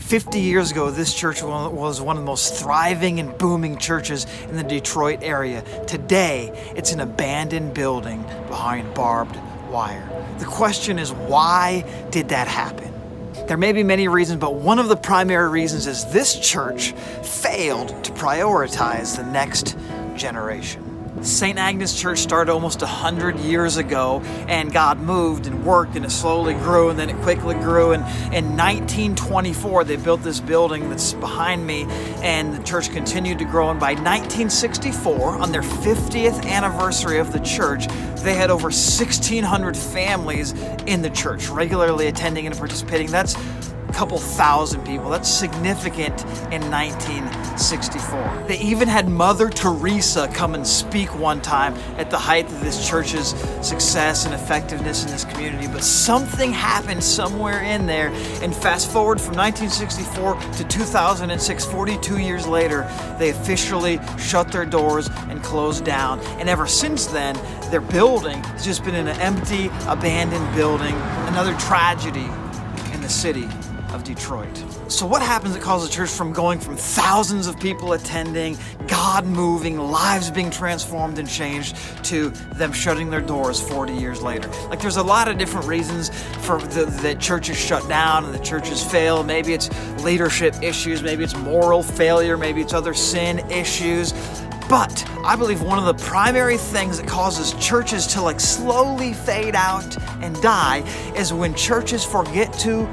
50 years ago, this church was one of the most thriving and booming churches in the Detroit area. Today, it's an abandoned building behind barbed wire. The question is, why did that happen? There may be many reasons, but one of the primary reasons is this church failed to prioritize the next generation. St. Agnus Church started almost 100 years ago, and God moved and worked, and it slowly grew, and then it quickly grew. And in 1924, they built this building that's behind me, and the church continued to grow. And by 1964, on their 50th anniversary of the church, they had over 1,600 families in the church, regularly attending and participating. That's a couple thousand people. That's significant in 1964. They even had Mother Teresa come and speak one time at the height of this church's success and effectiveness in this community. But something happened somewhere in there, and fast forward from 1964 to 2006, 42 years later, they officially shut their doors and closed down. And ever since then, their building has just been an empty, abandoned building, another tragedy in the city of Detroit. So what happens that causes a church from going from thousands of people attending, God moving, lives being transformed and changed, to them shutting their doors 40 years later? Like, there's a lot of different reasons for the churches shut down and the churches fail. Maybe it's leadership issues, maybe it's moral failure, maybe it's other sin issues. But I believe one of the primary things that causes churches to slowly fade out and die is when churches forget to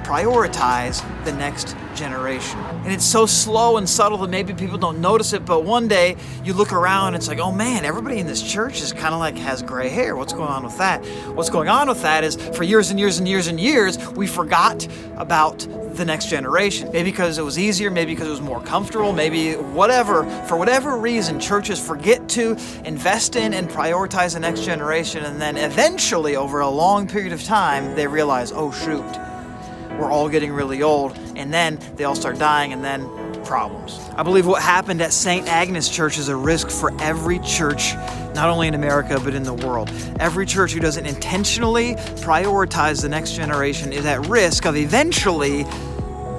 prioritize the next generation. And it's so slow and subtle that maybe people don't notice it, but one day you look around and it's like, oh man, everybody in this church is kind of has gray hair. What's going on with that? What's going on with that is, for years and years and years and years, we forgot about the next generation. Maybe because it was easier, maybe because it was more comfortable, maybe whatever. For whatever reason, churches forget to invest in and prioritize the next generation, and then eventually, over a long period of time, they realize, oh shoot, we're all getting really old, and then they all start dying, and then problems. I believe what happened at St. Agnes Church is a risk for every church, not only in America, but in the world. Every church who doesn't intentionally prioritize the next generation is at risk of eventually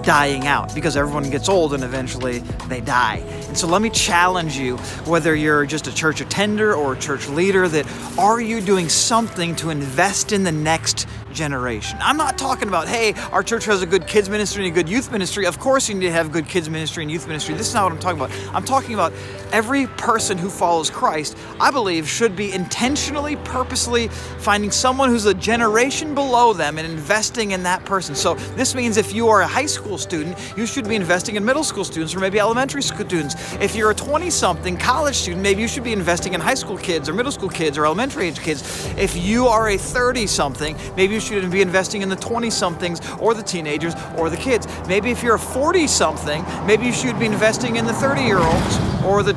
dying out, because everyone gets old and eventually they die. And so let me challenge you, whether you're just a church attender or a church leader, that are you doing something to invest in the next generation? I'm not talking about, hey, our church has a good kids ministry and a good youth ministry. Of course you need to have good kids ministry and youth ministry. This is not what I'm talking about. I'm talking about every person who follows Christ, I believe, should be intentionally, purposely finding someone who's a generation below them and investing in that person. So this means if you are a high school student, you should be investing in middle school students or maybe elementary school students. If you're a 20-something college student, maybe you should be investing in high school kids or middle school kids or elementary age kids. If you are a 30-something, maybe you should be investing in the 20-somethings or the teenagers or the kids. Maybe if you're a 40-something, maybe you should be investing in the 30-year-olds or the...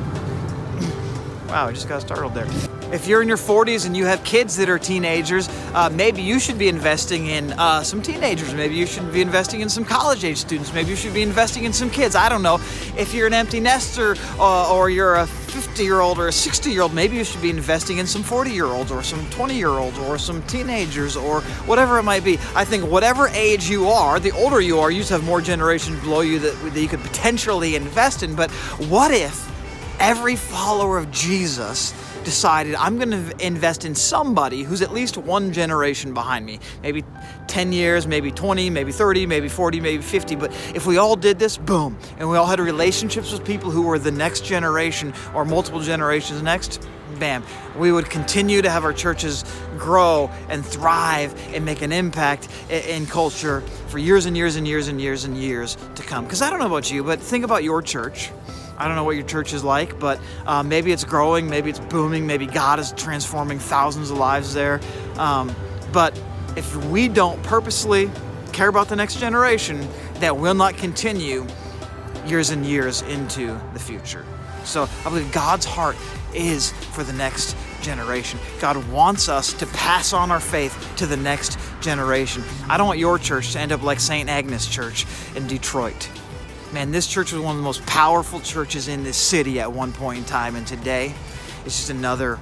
Wow, I just got startled there. If you're in your 40s and you have kids that are teenagers, maybe you should be investing in some teenagers. Maybe you should be investing in some college-age students. Maybe you should be investing in some kids. I don't know. If you're an empty nester or you're a 50-year-old or a 60-year-old, maybe you should be investing in some 40-year-olds or some 20-year-olds or some teenagers or whatever it might be. I think whatever age you are, the older you are, you just have more generations below you that you could potentially invest in. But what if every follower of Jesus decided, I'm going to invest in somebody who's at least one generation behind me? Maybe 10 years, maybe 20, maybe 30, maybe 40, maybe 50. But if we all did this, boom, and we all had relationships with people who were the next generation or multiple generations next, bam, we would continue to have our churches grow and thrive and make an impact in culture for years and years and years and years and years to come. Because I don't know about you, but think about your church. I don't know what your church is like, but maybe it's growing, maybe it's booming, maybe God is transforming thousands of lives there. But if we don't purposely care about the next generation, that will not continue years and years into the future. So I believe God's heart is for the next generation. God wants us to pass on our faith to the next generation. I don't want your church to end up like St. Agnes Church in Detroit. Man, this church was one of the most powerful churches in this city at one point in time, and today it's just another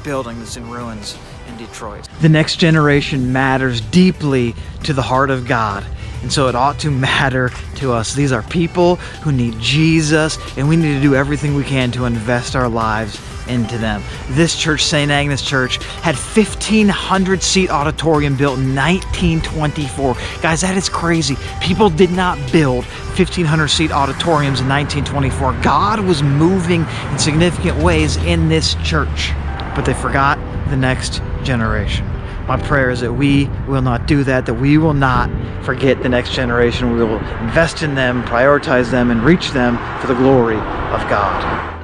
building that's in ruins in Detroit. The next generation matters deeply to the heart of God, And so it ought to matter to us. These are people who need Jesus, and we need to do everything we can to invest our lives into them. This church, St. Agnus Church, had 1,500 seat auditorium built in 1924. Guys, that is crazy. People did not build 1,500 seat auditoriums in 1924. God was moving in significant ways in this church, but they forgot the next generation. My prayer is that we will not do that we will not forget the next generation. We will invest in them, prioritize them, and reach them for the glory of God.